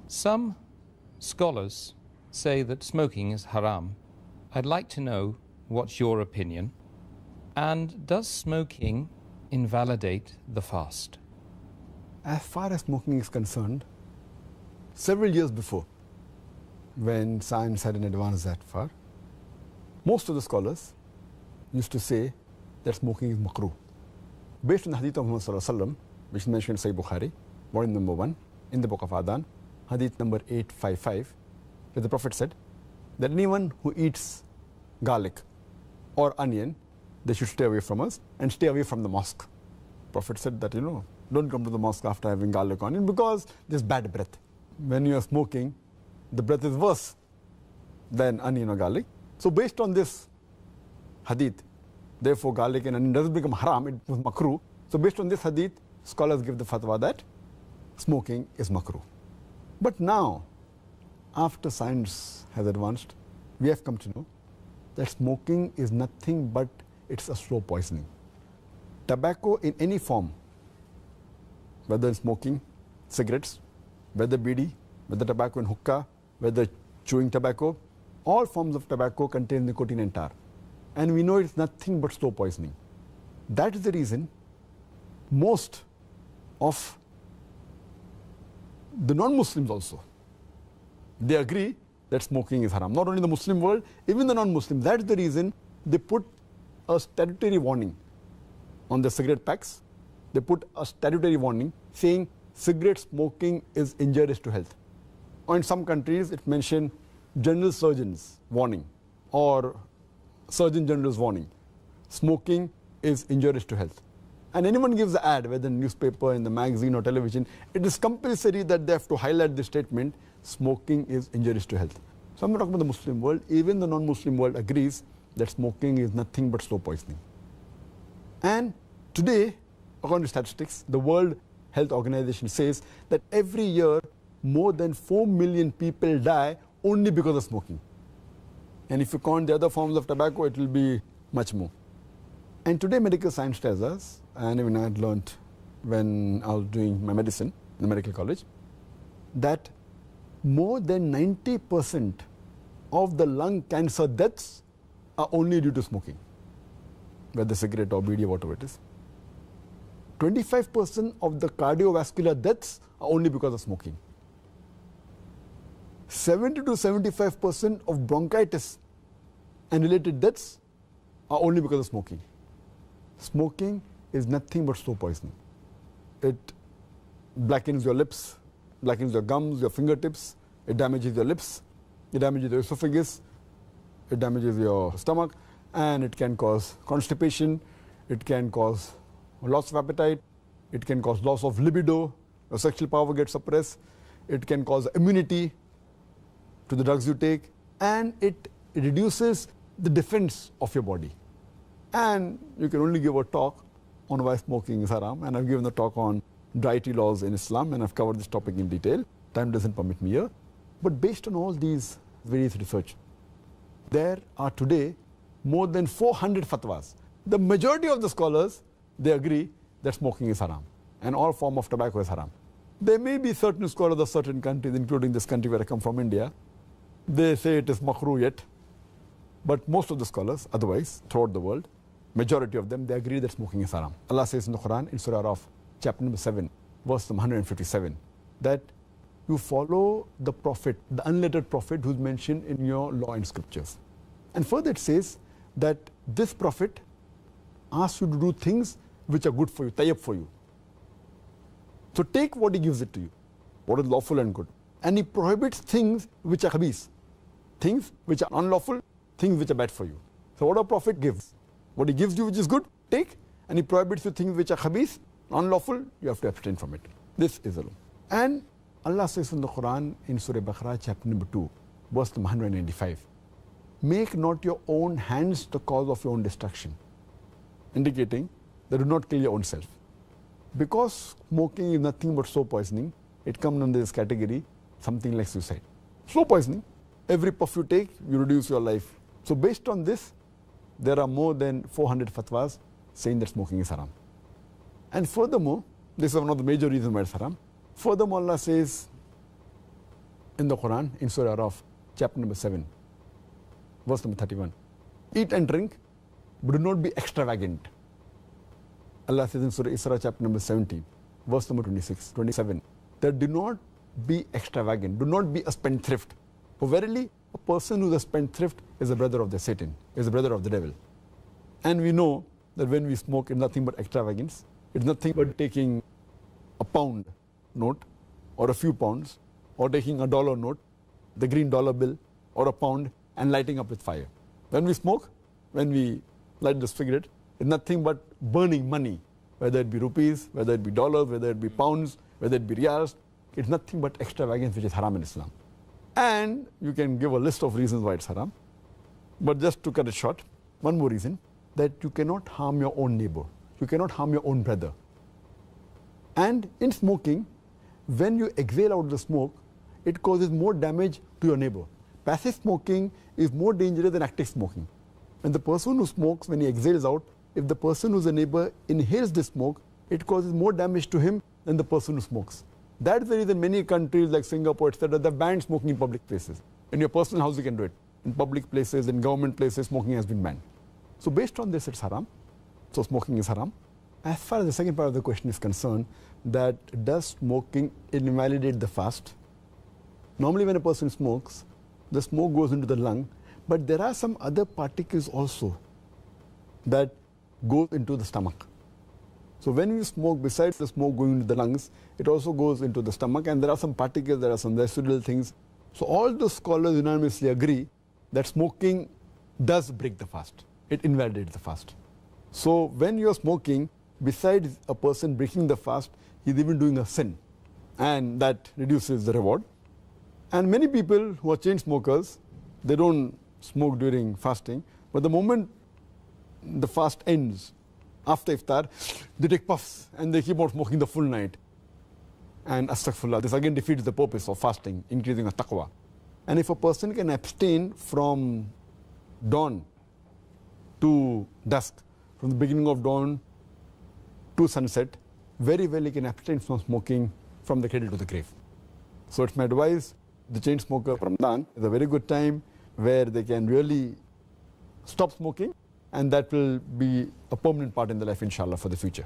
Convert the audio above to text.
Some scholars say that smoking is haram. I'd like to know what's your opinion. And does smoking invalidate the fast? As far as smoking is concerned, several years before, when science hadn't advanced that far, most of the scholars used to say that smoking is makruh. Based on the hadith of Muhammad sallallahu alaihi wasallam, which is mentioned in Sahih Bukhari, volume number 1, in the book of Adhan, hadith number 855, where the Prophet said that anyone who eats garlic or onion, they should stay away from us and stay away from the mosque. Prophet said that, don't come to the mosque after having garlic or onion because there's bad breath. When you are smoking, the breath is worse than onion or garlic. So based on this hadith, therefore garlic and onion doesn't become haram, it was makruh. So based on this hadith, scholars give the fatwa that smoking is makruh. But now, after science has advanced, we have come to know that smoking is nothing but it's a slow poisoning. Tobacco in any form, whether smoking, cigarettes, whether bidi, whether tobacco in hookah, whether chewing tobacco, all forms of tobacco contain nicotine and tar. And we know it's nothing but slow poisoning. That is the reason most of the non-Muslims also, they agree that smoking is haram. Not only the Muslim world, even the non-Muslim. That is the reason they put a statutory warning on the cigarette packs. They put a statutory warning saying cigarette smoking is injurious to health. Or in some countries, it mentioned general surgeon's warning or surgeon general's warning. Smoking is injurious to health. And anyone gives the ad, whether in newspaper, in the magazine or television, it is compulsory that they have to highlight this statement, smoking is injurious to health. So I'm not talking about the Muslim world, even the non-Muslim world agrees that smoking is nothing but slow poisoning. And today, according to statistics, the World Health Organization says that every year more than 4 million people die only because of smoking. And if you count the other forms of tobacco, it will be much more. And today medical science tells us, and even I had learned when I was doing my medicine in the medical college, that more than 90% of the lung cancer deaths are only due to smoking, whether cigarette or bidi or whatever it is. 25% of the cardiovascular deaths are only because of smoking. 70 to 75% of bronchitis and related deaths are only because of smoking. Smoking is nothing but slow poisoning. It blackens your lips, blackens your gums, your fingertips, it damages your lips, it damages your esophagus, it damages your stomach, and it can cause constipation, it can cause loss of appetite, it can cause loss of libido, your sexual power gets suppressed, it can cause immunity to the drugs you take, and it reduces the defense of your body. And you can only give a talk on why smoking is haram, and I've given a talk on dietary laws in Islam, and I've covered this topic in detail. Time doesn't permit me here. But based on all these various research, there are today more than 400 fatwas. The majority of the scholars, they agree that smoking is haram, and all form of tobacco is haram. There may be certain scholars of certain countries, including this country where I come from, India, they say it is makruh yet. But most of the scholars, otherwise, throughout the world, majority of them, they agree that smoking is haram. Allah says in the Quran, in Surah Araf, chapter number 7, verse number 157, that you follow the prophet, the unlettered prophet who's mentioned in your law and scriptures. And further it says that this prophet asks you to do things which are good for you, tayyib for you. So take what he gives it to you, what is lawful and good. And he prohibits things which are khabis, things which are unlawful, things which are bad for you. So what a prophet gives, what he gives you which is good, take, and he prohibits you things which are khabis, unlawful, you have to abstain from it. This is the law. And Allah says in the Quran, in Surah Baqarah, chapter number 2, verse number 195, make not your own hands the cause of your own destruction, indicating that do not kill your own self. Because smoking is nothing but slow poisoning, it comes under this category, something like suicide. Slow poisoning, every puff you take, you reduce your life. So based on this, there are more than 400 fatwas saying that smoking is haram. And furthermore, this is one of the major reasons why it's haram. Furthermore, Allah says in the Quran, in Surah Araf, chapter number 7, verse number 31. Eat and drink, but do not be extravagant. Allah says in Surah Isra, chapter number 17, verse number 26, 27, that do not be extravagant, do not be a spendthrift. For verily, a person who is a spendthrift is a brother of the Satan, is a brother of the devil. And we know that when we smoke, it's nothing but extravagance. It's nothing but taking a pound note or a few pounds, or taking a dollar note, the green dollar bill, or a pound, and lighting up with fire. When we smoke, when we light the cigarette, it's nothing but burning money, whether it be rupees, whether it be dollars, whether it be pounds, whether it be riyals. It's nothing but extravagance, which is haram in Islam. And you can give a list of reasons why it's haram. But just to cut it short, one more reason, that you cannot harm your own neighbor. You cannot harm your own brother. And in smoking, when you exhale out the smoke, it causes more damage to your neighbor. Passive smoking is more dangerous than active smoking. And the person who smokes, when he exhales out, if the person who's a neighbor inhales the smoke, it causes more damage to him than the person who smokes. That's the reason many countries like Singapore, etc., they've banned smoking in public places. In your personal house, you can do it. In public places, in government places, smoking has been banned. So based on this, it's haram. So smoking is haram. As far as the second part of the question is concerned, that does smoking invalidate the fast? Normally when a person smokes, the smoke goes into the lung, but there are some other particles also that go into the stomach. So when we smoke, besides the smoke going into the lungs, it also goes into the stomach, and there are some particles, there are some residual things. So all the scholars unanimously agree that smoking does break the fast. It invalidates the fast. So when you're smoking, besides a person breaking the fast, he's even doing a sin, and that reduces the reward. And many people who are chain smokers, they don't smoke during fasting, but the moment the fast ends, after iftar, they take puffs and they keep on smoking the full night. And astaghfirullah, this again defeats the purpose of fasting, increasing of taqwa. And if a person can abstain from dawn to dusk, from the beginning of dawn to sunset, very well he can abstain from smoking from the cradle to the grave. So it's my advice, the chain smoker, Ramadan is a very good time where they can really stop smoking, and that will be a permanent part in their life, inshallah, for the future.